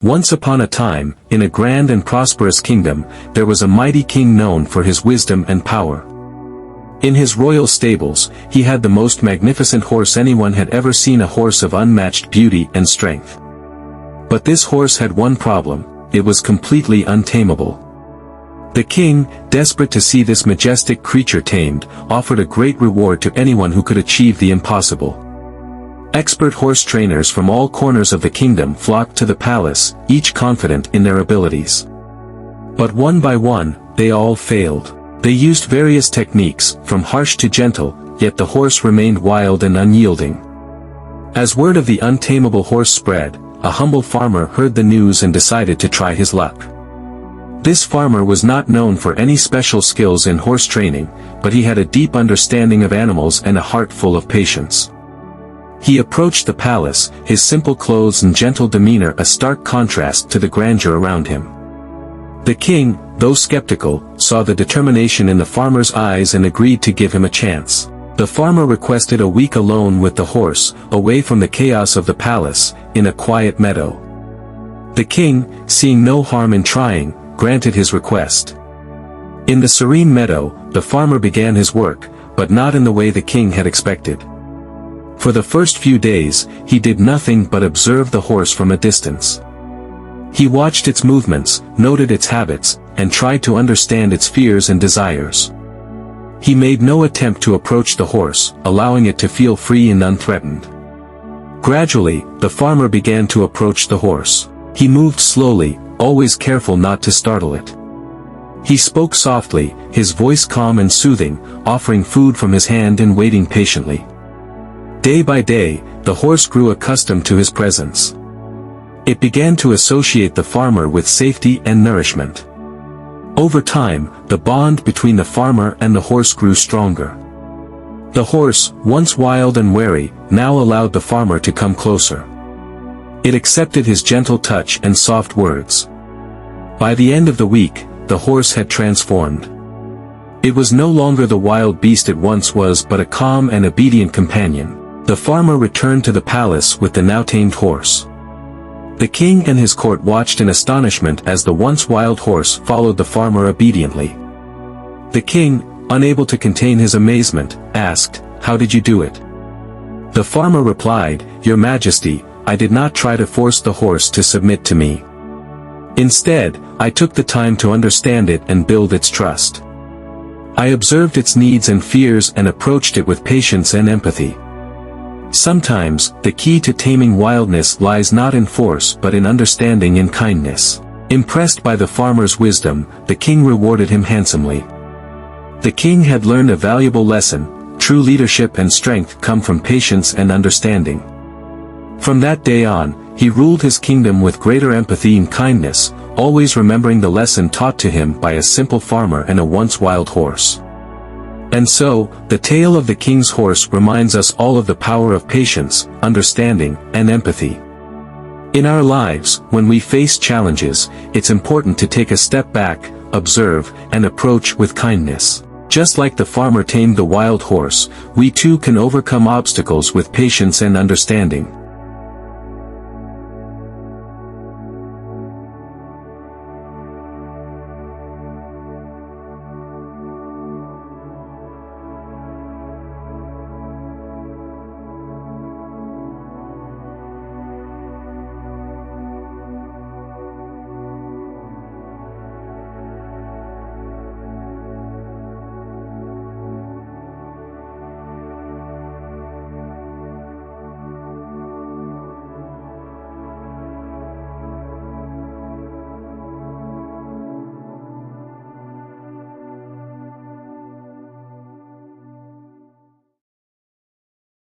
Once upon a time, in a grand and prosperous kingdom, there was a mighty king known for his wisdom and power. In his royal stables, he had the most magnificent horse anyone had ever seen, a horse of unmatched beauty and strength. But this horse had one problem: it was completely untameable. The king, desperate to see this majestic creature tamed, offered a great reward to anyone who could achieve the impossible. Expert horse trainers from all corners of the kingdom flocked to the palace, each confident in their abilities. But one by one, they all failed. They used various techniques, from harsh to gentle, yet the horse remained wild and unyielding. As word of the untamable horse spread, a humble farmer heard the news and decided to try his luck. This farmer was not known for any special skills in horse training, but he had a deep understanding of animals and a heart full of patience. He approached the palace, his simple clothes and gentle demeanor a stark contrast to the grandeur around him. The king, though skeptical, saw the determination in the farmer's eyes and agreed to give him a chance. The farmer requested a week alone with the horse, away from the chaos of the palace, in a quiet meadow. The king, seeing no harm in trying, granted his request. In the serene meadow, the farmer began his work, but not in the way the king had expected. For the first few days, he did nothing but observe the horse from a distance. He watched its movements, noted its habits, and tried to understand its fears and desires. He made no attempt to approach the horse, allowing it to feel free and unthreatened. Gradually, the farmer began to approach the horse. He moved slowly, always careful not to startle it. He spoke softly, his voice calm and soothing, offering food from his hand and waiting patiently. Day by day, the horse grew accustomed to his presence. It began to associate the farmer with safety and nourishment. Over time, the bond between the farmer and the horse grew stronger. The horse, once wild and wary, now allowed the farmer to come closer. It accepted his gentle touch and soft words. By the end of the week, the horse had transformed. It was no longer the wild beast it once was, but a calm and obedient companion. The farmer returned to the palace with the now tamed horse. The king and his court watched in astonishment as the once wild horse followed the farmer obediently. The king, unable to contain his amazement, asked, "How did you do it?" The farmer replied, "Your Majesty, I did not try to force the horse to submit to me. Instead, I took the time to understand it and build its trust. I observed its needs and fears and approached it with patience and empathy." Sometimes, the key to taming wildness lies not in force but in understanding and kindness. Impressed by the farmer's wisdom, the king rewarded him handsomely. The king had learned a valuable lesson: true leadership and strength come from patience and understanding. From that day on, he ruled his kingdom with greater empathy and kindness, always remembering the lesson taught to him by a simple farmer and a once wild horse. And so, the tale of the king's horse reminds us all of the power of patience, understanding, and empathy. In our lives, when we face challenges, it's important to take a step back, observe, and approach with kindness. Just like the farmer tamed the wild horse, we too can overcome obstacles with patience and understanding.